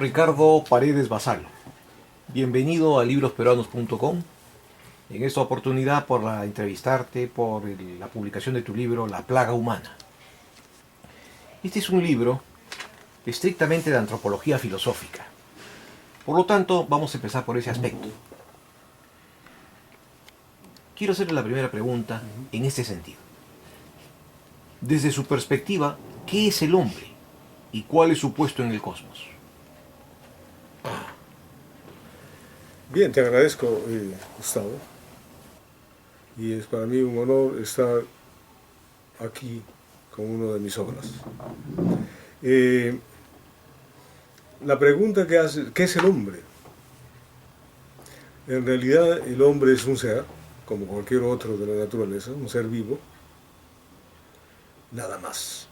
Ricardo Paredes Basalo. Bienvenido a librosperuanos.com. En esta oportunidad por entrevistarte por la publicación de tu libro La plaga humana. Este es un libro estrictamente de antropología filosófica. Por lo tanto, vamos a empezar por ese aspecto. Quiero hacerle la primera pregunta en este sentido. Desde su perspectiva, ¿qué es el hombre y cuál es su puesto en el cosmos? Bien, te agradezco, Gustavo, y es para mí un honor estar aquí con una de mis obras. La pregunta que hace, ¿qué es el hombre? En realidad el hombre es un ser, como cualquier otro de la naturaleza, un ser vivo, nada más.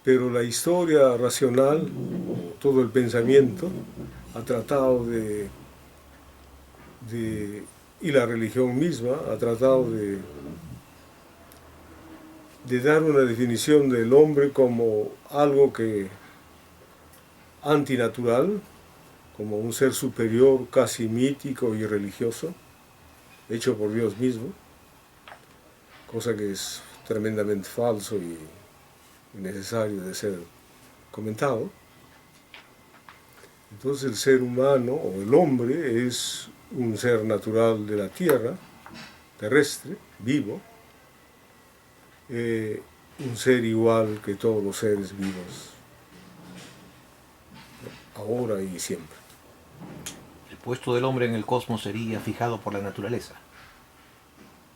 Pero la historia racional, todo el pensamiento, ha tratado y la religión misma ha tratado de dar una definición del hombre como algo que antinatural, como un ser superior, casi mítico y religioso, hecho por Dios mismo, cosa que es tremendamente falso y necesario de ser comentado. Entonces el ser humano o el hombre es un ser natural de la tierra, terrestre, vivo, un ser igual que todos los seres vivos, ahora y siempre. El puesto del hombre en el cosmos sería fijado por la naturaleza.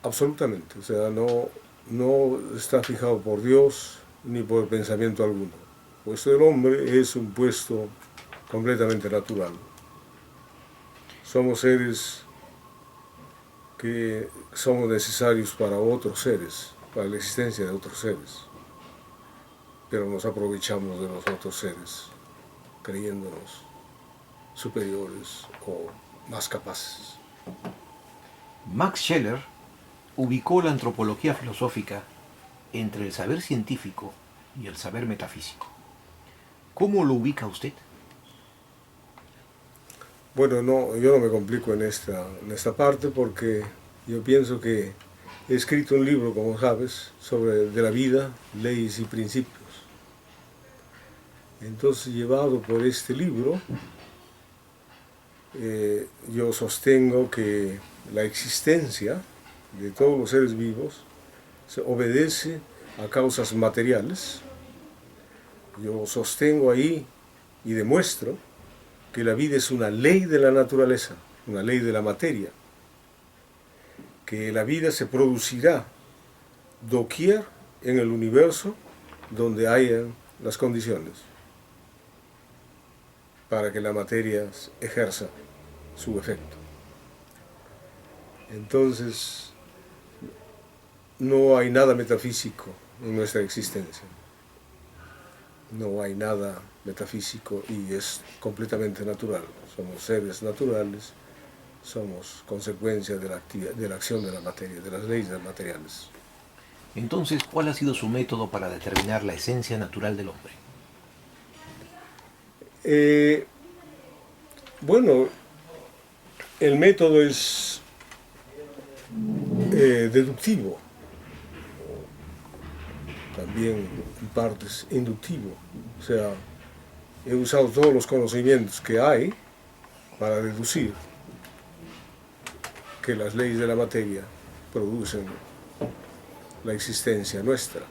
Absolutamente, o sea, no está fijado por Dios ni por pensamiento alguno. El puesto del hombre es un puesto completamente natural. Somos seres que somos necesarios para otros seres, para la existencia de otros seres, pero nos aprovechamos de los otros seres, creyéndonos superiores o más capaces. Max Scheler ubicó la antropología filosófica entre el saber científico y el saber metafísico. ¿Cómo lo ubica usted? Bueno, no, yo no me complico en esta parte porque yo pienso que he escrito un libro, como sabes, de la vida, leyes y principios. Entonces, llevado por este libro, yo sostengo que la existencia de todos los seres vivos se obedece a causas materiales. Yo sostengo ahí y demuestro que la vida es una ley de la naturaleza, una ley de la materia, que la vida se producirá doquier en el universo donde hayan las condiciones para que la materia ejerza su efecto. Entonces, no hay nada metafísico en nuestra existencia. No hay nada metafísico y es completamente natural. Somos seres naturales, somos consecuencia de la acción de la materia, de las leyes materiales. Entonces, ¿cuál ha sido su método para determinar la esencia natural del hombre? Bueno, el método es deductivo, también en parte es inductivo. O sea, he usado todos los conocimientos que hay para deducir que las leyes de la materia producen la existencia nuestra.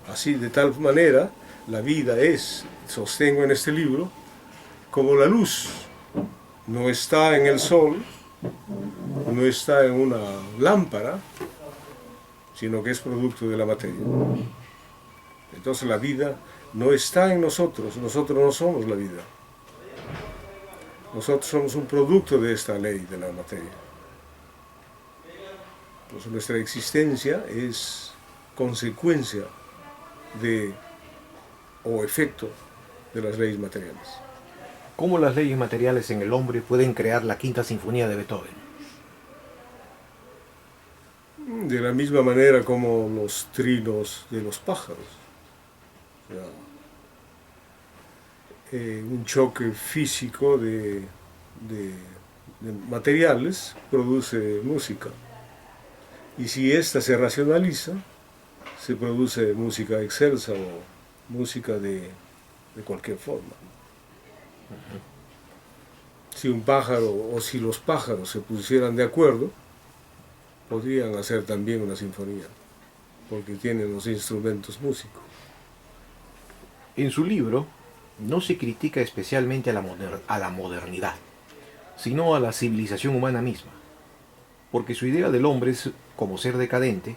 Así, de tal manera, la vida es, sostengo en este libro, como la luz. No está en el sol, no está en una lámpara, sino que es producto de la materia. Entonces la vida no está en nosotros no somos la vida. Nosotros somos un producto de esta ley de la materia. Pues nuestra existencia es consecuencia o efecto de las leyes materiales. ¿Cómo las leyes materiales en el hombre pueden crear la Quinta Sinfonía de Beethoven? De la misma manera como los trinos de los pájaros. O sea, un choque físico de materiales produce música. Y si ésta se racionaliza, se produce música excelsa o música de cualquier forma. Si un pájaro o si los pájaros se pusieran de acuerdo, podrían hacer también una sinfonía, porque tienen los instrumentos músicos. En su libro no se critica especialmente a la modernidad, sino a la civilización humana misma, porque su idea del hombre es como ser decadente.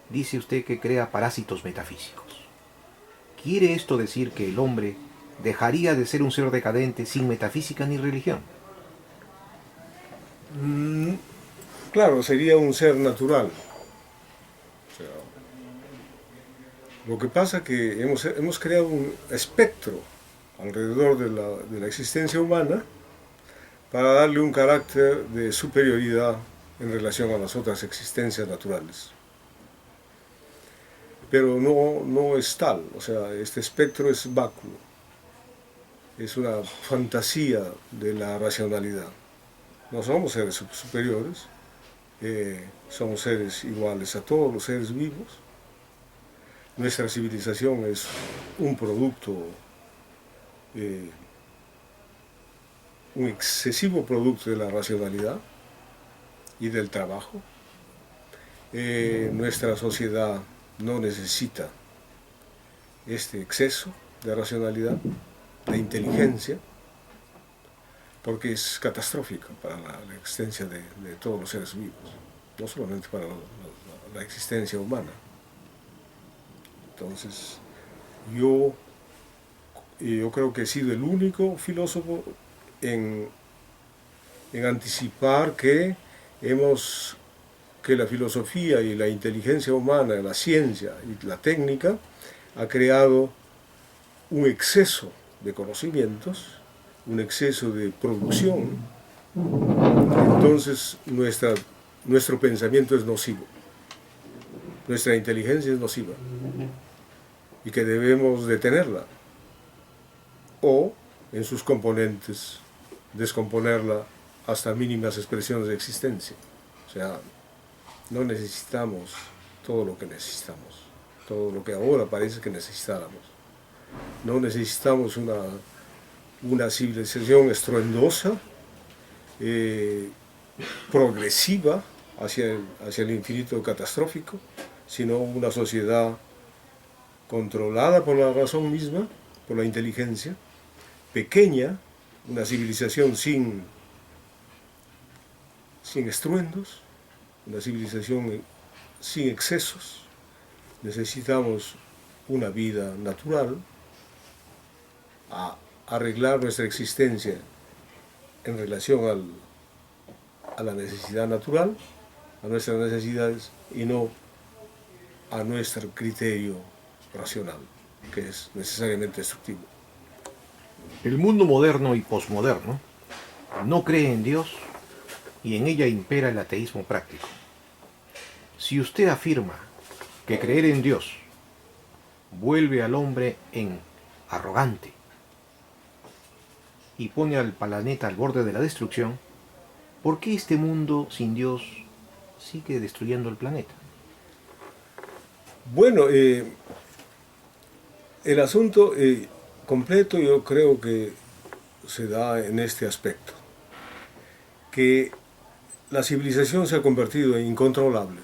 Dice usted que crea parásitos metafísicos. ¿Quiere esto decir que el hombre dejaría de ser un ser decadente sin metafísica ni religión? Claro, sería un ser natural. O sea, lo que pasa es que hemos creado un espectro alrededor de la existencia humana para darle un carácter de superioridad en relación a las otras existencias naturales. Pero no es tal, o sea, este espectro es vacuo, es una fantasía de la racionalidad. No somos seres superiores, somos seres iguales a todos los seres vivos. Nuestra civilización es un producto, un excesivo producto de la racionalidad y del trabajo. Nuestra sociedad no necesita este exceso de racionalidad, de inteligencia, porque es catastrófica para la existencia de todos los seres vivos, no solamente para la existencia humana. Entonces, yo creo que he sido el único filósofo en anticipar que la filosofía y la inteligencia humana, la ciencia y la técnica ha creado un exceso de conocimientos, un exceso de producción. Entonces nuestro pensamiento es nocivo, nuestra inteligencia es nociva y que debemos detenerla o en sus componentes descomponerla hasta mínimas expresiones de existencia. O sea, no necesitamos todo lo que necesitamos, todo lo que ahora parece que necesitáramos. No necesitamos una civilización estruendosa, progresiva hacia el infinito catastrófico, sino una sociedad controlada por la razón misma, por la inteligencia, pequeña, una civilización sin estruendos, una civilización sin excesos. Necesitamos una vida natural, a arreglar nuestra existencia en relación a la necesidad natural, a nuestras necesidades y no a nuestro criterio racional, que es necesariamente destructivo. El mundo moderno y posmoderno no cree en Dios y en ella impera el ateísmo práctico. Si usted afirma que creer en Dios vuelve al hombre en arrogante y pone al planeta al borde de la destrucción, ¿por qué este mundo sin Dios sigue destruyendo el planeta? Bueno, el asunto completo yo creo que se da en este aspecto, que la civilización se ha convertido en incontrolable.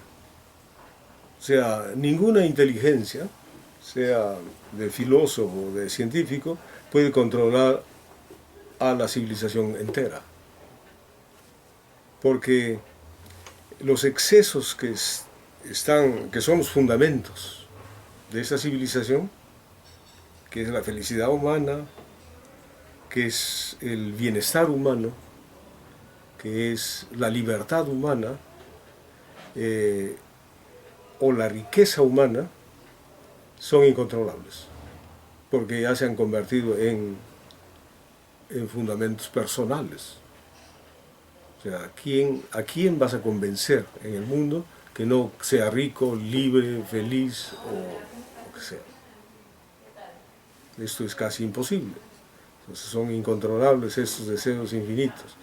O sea, ninguna inteligencia, sea de filósofo o de científico, puede controlar a la civilización entera. Porque los excesos que son los fundamentos de esta civilización, que es la felicidad humana, que es el bienestar humano, que es la libertad humana, o la riqueza humana, son incontrolables, porque ya se han convertido en fundamentos personales. O sea, ¿a quién vas a convencer en el mundo que no sea rico, libre, feliz o lo que sea? Esto es casi imposible. Pues son incontrolables estos deseos infinitos.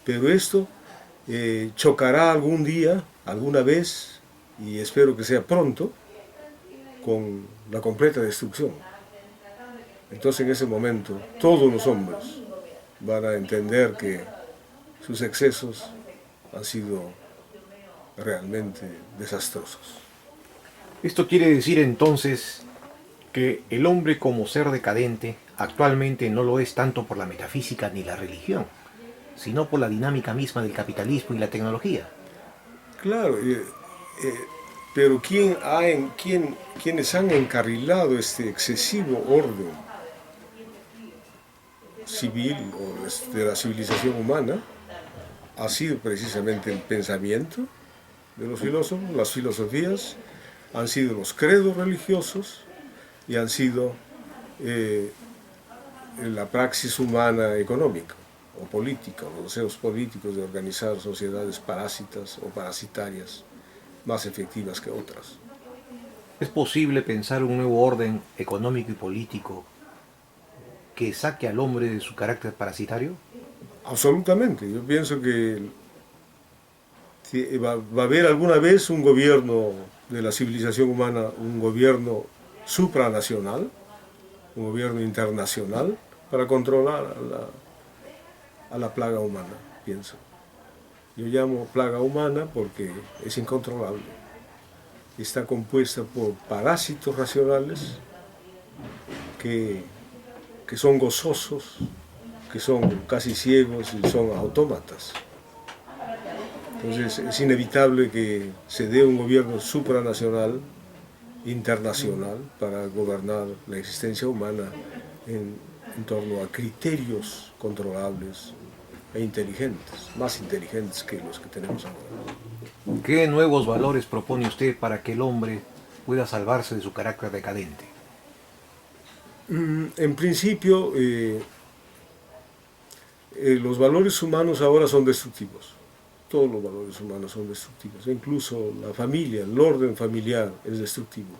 Pero esto chocará algún día, alguna vez, y espero que sea pronto, con la completa destrucción. Entonces en ese momento todos los hombres van a entender que sus excesos han sido realmente desastrosos. Esto quiere decir entonces que el hombre como ser decadente actualmente no lo es tanto por la metafísica ni la religión, sino por la dinámica misma del capitalismo y la tecnología. Claro, pero ¿quiénes han encarrilado este excesivo orden civil o de la civilización humana? Ha sido precisamente el pensamiento de los filósofos, las filosofías, han sido los credos religiosos y han sido la praxis humana económica o política, los deseos políticos de organizar sociedades parásitas o parasitarias más efectivas que otras. ¿Es posible pensar un nuevo orden económico y político que saque al hombre de su carácter parasitario? Absolutamente, yo pienso que va a haber alguna vez un gobierno de la civilización humana, un gobierno supranacional, un gobierno internacional para controlar a la plaga humana, pienso. Yo llamo plaga humana porque es incontrolable. Está compuesta por parásitos racionales que son gozosos, que son casi ciegos y son autómatas. Entonces es inevitable que se dé un gobierno supranacional, internacional, para gobernar la existencia humana en torno a criterios controlables e inteligentes, más inteligentes que los que tenemos ahora. ¿Qué nuevos valores propone usted para que el hombre pueda salvarse de su carácter decadente? En principio, los valores humanos ahora son destructivos. Todos los valores humanos son destructivos. Incluso la familia, el orden familiar es destructivo.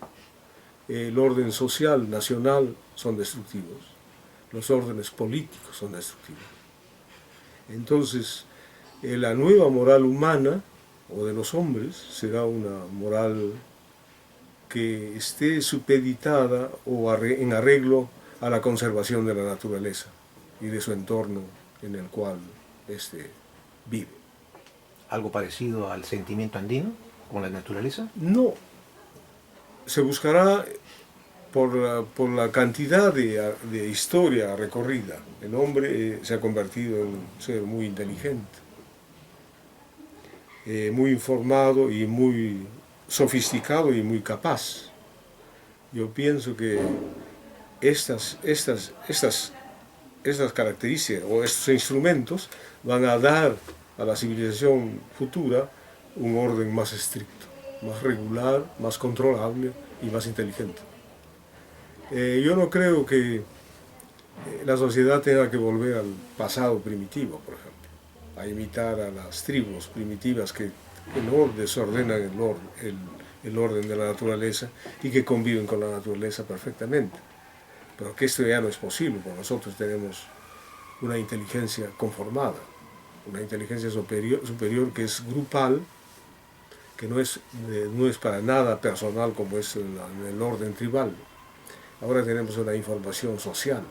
El orden social, nacional, son destructivos. Los órdenes políticos son destructivos. Entonces, la nueva moral humana, o de los hombres, será una moral que esté supeditada o en arreglo a la conservación de la naturaleza y de su entorno en el cual éste vive. ¿Algo parecido al sentimiento andino con la naturaleza? No, se buscará por la cantidad de historia recorrida. El hombre se ha convertido en un ser muy inteligente, muy informado y muy sofisticado y muy capaz. Yo pienso que estas características o estos instrumentos van a dar a la civilización futura un orden más estricto, más regular, más controlable y más inteligente. Yo no creo que la sociedad tenga que volver al pasado primitivo, por ejemplo, a imitar a las tribus primitivas que desordenan el orden de la naturaleza y que conviven con la naturaleza perfectamente. Pero que esto ya no es posible, porque nosotros tenemos una inteligencia conformada, una inteligencia superior que es grupal, que no es para nada personal como es en el orden tribal. Ahora tenemos una información social,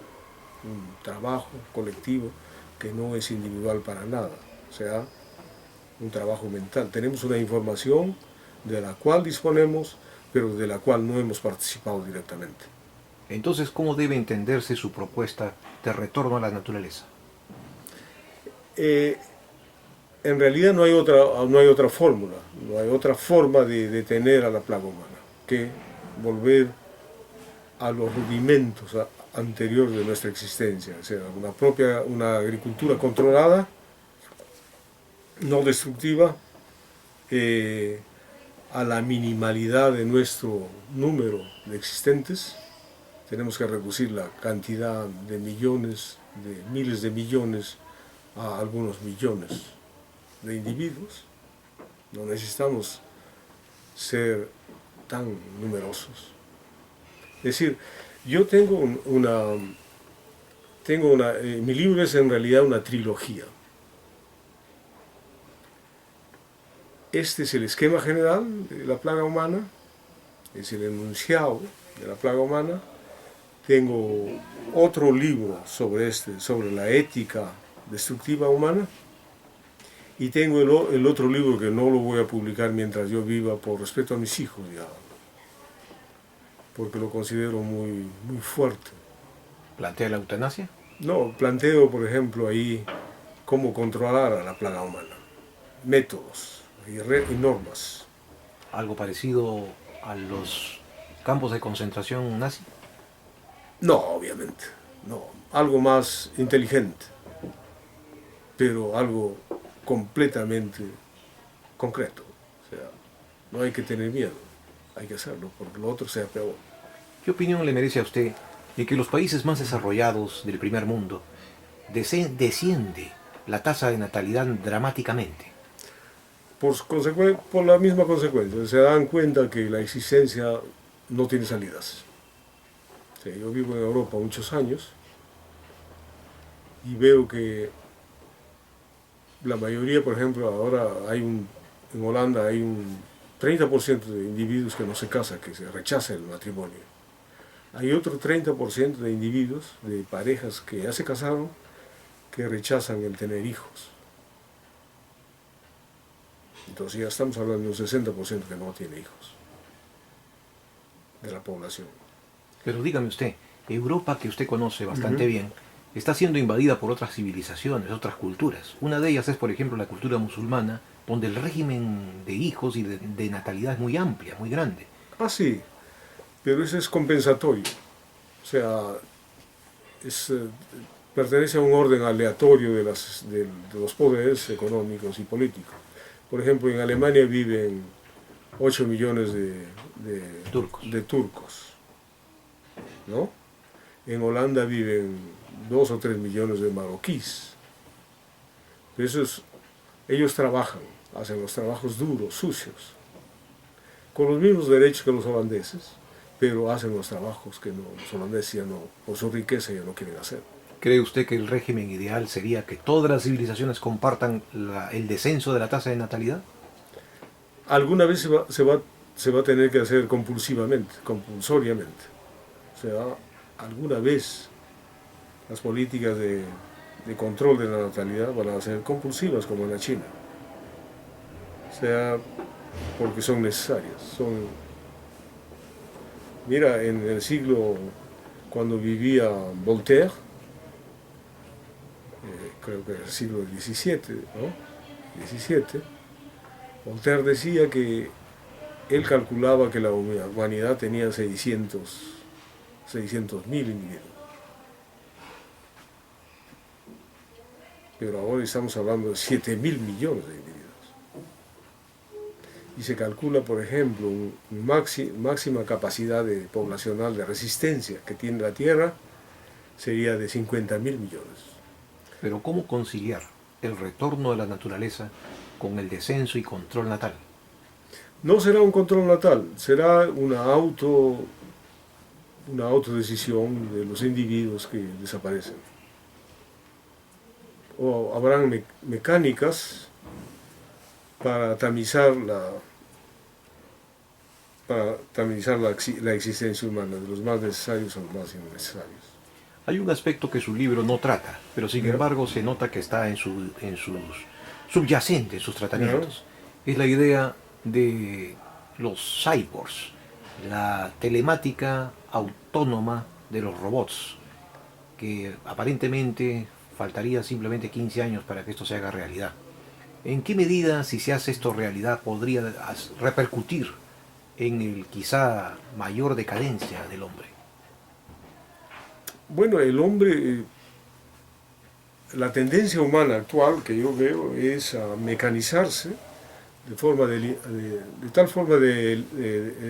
un trabajo colectivo que no es individual para nada, o sea, un trabajo mental. Tenemos una información de la cual disponemos, pero de la cual no hemos participado directamente. Entonces, ¿cómo debe entenderse su propuesta de retorno a la naturaleza? En realidad no hay otra fórmula, no hay otra forma de detener a la plaga humana que volver a los rudimentos anteriores de nuestra existencia, o sea, una agricultura controlada, no destructiva, a la minimalidad de nuestro número de existentes. Tenemos que reducir la cantidad de millones, de miles de millones, a algunos millones de individuos. No necesitamos ser tan numerosos. Es decir, yo tengo Mi libro es en realidad una trilogía. Este es el esquema general de la plaga humana, es el enunciado de la plaga humana. Tengo otro libro sobre la ética destructiva humana, y tengo el otro libro que no lo voy a publicar mientras yo viva por respeto a mis hijos, ya, porque lo considero muy, muy fuerte. ¿Plantea la eutanasia? No, planteo, por ejemplo, ahí cómo controlar a la plaga humana, métodos y normas. ¿Algo parecido a los campos de concentración nazi? No, obviamente, no, algo más inteligente, pero algo completamente concreto. O sea, no hay que tener miedo, hay que hacerlo, porque lo otro sea peor. ¿Qué opinión le merece a usted de que los países más desarrollados del primer mundo desciende la tasa de natalidad dramáticamente? Por la misma consecuencia, se dan cuenta que la existencia no tiene salidas. O sea, yo vivo en Europa muchos años y veo que la mayoría, por ejemplo, ahora en Holanda hay un 30% de individuos que no se casan, que se rechaza el matrimonio. Hay otro 30% de individuos, de parejas que ya se casaron, que rechazan el tener hijos. Entonces ya estamos hablando de un 60% que no tiene hijos de la población. Pero dígame usted, Europa, que usted conoce bastante bien, está siendo invadida por otras civilizaciones, otras culturas. Una de ellas es, por ejemplo, la cultura musulmana, donde el régimen de hijos y de natalidad es muy amplia, muy grande. Ah, sí, pero eso es compensatorio. O sea, pertenece a un orden aleatorio de los poderes económicos y políticos. Por ejemplo, en Alemania viven 8 millones de turcos, ¿no? En Holanda viven 2 o 3 millones de marroquíes. Ellos trabajan, hacen los trabajos duros, sucios, con los mismos derechos que los holandeses, pero hacen los trabajos que los holandeses ya no, por su riqueza ya no quieren hacer. ¿Cree usted que el régimen ideal sería que todas las civilizaciones compartan el descenso de la tasa de natalidad? Alguna vez se va a tener que hacer compulsoriamente. O sea, alguna vez las políticas de control de la natalidad van a ser compulsivas, como en la China. O sea, porque son necesarias. Mira, en el siglo, cuando vivía Voltaire, creo que era el siglo XVII, ¿no? XVII, Voltaire decía que él calculaba que la humanidad tenía 600.000 individuos. Pero ahora estamos hablando de 7.000 millones de individuos. Y se calcula, por ejemplo, máxima capacidad poblacional de resistencia que tiene la Tierra sería de 50.000 millones. Pero ¿cómo conciliar el retorno de la naturaleza con el descenso y control natal? No será un control natal, será una autodecisión de los individuos que desaparecen. O habrán mecánicas para tamizar la existencia humana, de los más necesarios a los más innecesarios. Hay un aspecto que su libro no trata, pero sin embargo se nota que está en sus subyacentes, en sus tratamientos. Es la idea de los cyborgs, la telemática autónoma de los robots, que aparentemente faltaría simplemente 15 años para que esto se haga realidad. ¿En qué medida, si se hace esto realidad, podría repercutir en el quizá mayor decadencia del hombre? Bueno, el hombre, la tendencia humana actual que yo veo es a mecanizarse de tal forma de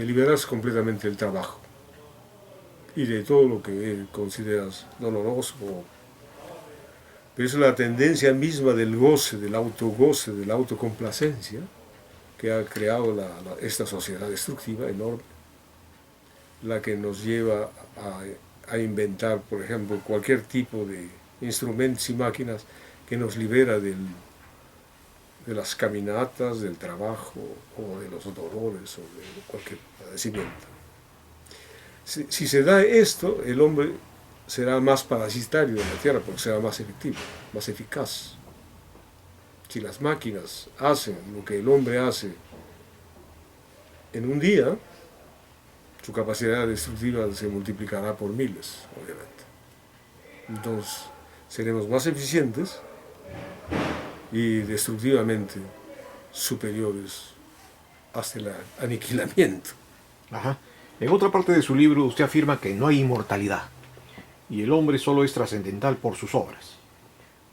liberarse completamente del trabajo y de todo lo que consideras doloroso. Pero es la tendencia misma del goce, del autogoce, de la autocomplacencia que ha creado esta sociedad destructiva enorme, la que nos lleva a inventar, por ejemplo, cualquier tipo de instrumentos y máquinas que nos libera de las caminatas, del trabajo o de los dolores o de cualquier padecimiento. Si se da esto, el hombre será más parasitario en la tierra porque será más efectivo, más eficaz. Si las máquinas hacen lo que el hombre hace en un día, su capacidad destructiva se multiplicará por miles, obviamente. Entonces, seremos más eficientes y destructivamente superiores hasta el aniquilamiento. Ajá. En otra parte de su libro usted afirma que no hay inmortalidad y el hombre solo es trascendental por sus obras.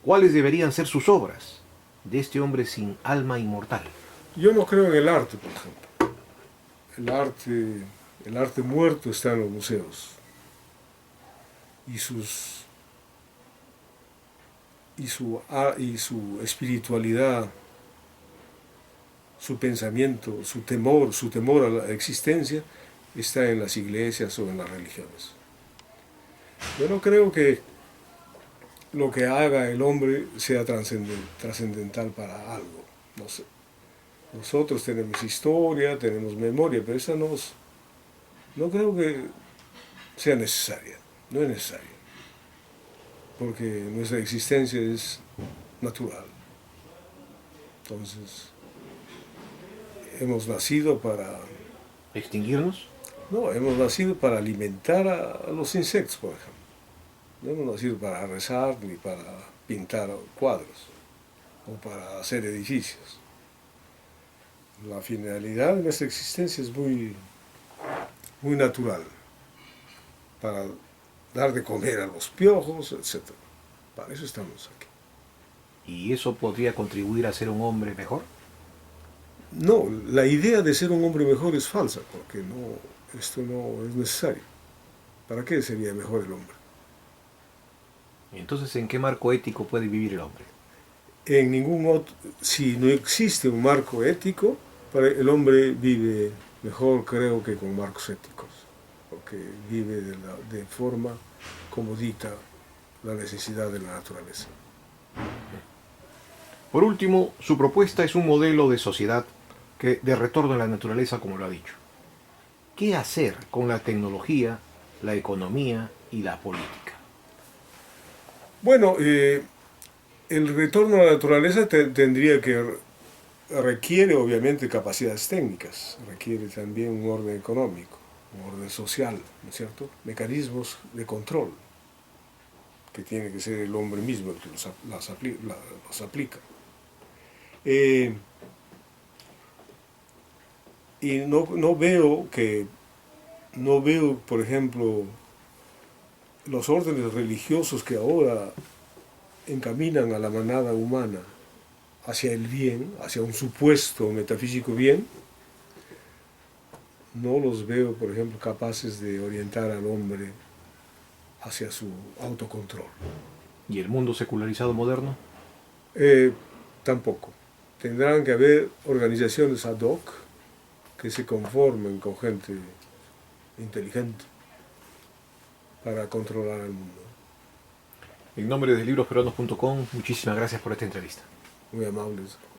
¿Cuáles deberían ser sus obras de este hombre sin alma inmortal? Yo no creo en el arte, por ejemplo. El arte muerto está en los museos y su espiritualidad, su pensamiento, su temor a la existencia está en las iglesias o en las religiones. Yo no creo que lo que haga el hombre sea trascendental para algo. No sé. Nosotros tenemos historia, tenemos memoria, pero esa no creo que sea necesaria. No es necesaria. Porque nuestra existencia es natural. Entonces, hemos nacido para... ¿Extinguirnos? No, hemos nacido para alimentar a los insectos, por ejemplo. No hemos nacido para rezar ni para pintar cuadros o para hacer edificios. La finalidad de nuestra existencia es muy natural, para dar de comer a los piojos, etc. Para eso estamos aquí. ¿Y eso podría contribuir a ser un hombre mejor? No, la idea de ser un hombre mejor es falsa, porque esto no es necesario. ¿Para qué sería mejor el hombre? Entonces, ¿en qué marco ético puede vivir el hombre? En ningún otro, si no existe un marco ético, el hombre vive mejor, creo, que con marcos éticos, porque vive de forma como dicta la necesidad de la naturaleza. Por último, su propuesta es un modelo de sociedad de retorno a la naturaleza, como lo ha dicho. ¿Qué hacer con la tecnología, la economía y la política? Bueno, el retorno a la naturaleza requiere obviamente capacidades técnicas, requiere también un orden económico, un orden social, ¿no es cierto? Mecanismos de control, que tiene que ser el hombre mismo el que los aplica. Y no veo, por ejemplo, los órdenes religiosos que ahora encaminan a la manada humana hacia el bien, hacia un supuesto metafísico bien, no los veo, por ejemplo, capaces de orientar al hombre hacia su autocontrol. ¿Y el mundo secularizado moderno? Tampoco. Tendrán que haber organizaciones ad hoc que se conformen con gente inteligente para controlar al mundo. En nombre de librosperuanos.com, muchísimas gracias por esta entrevista. Muy amables.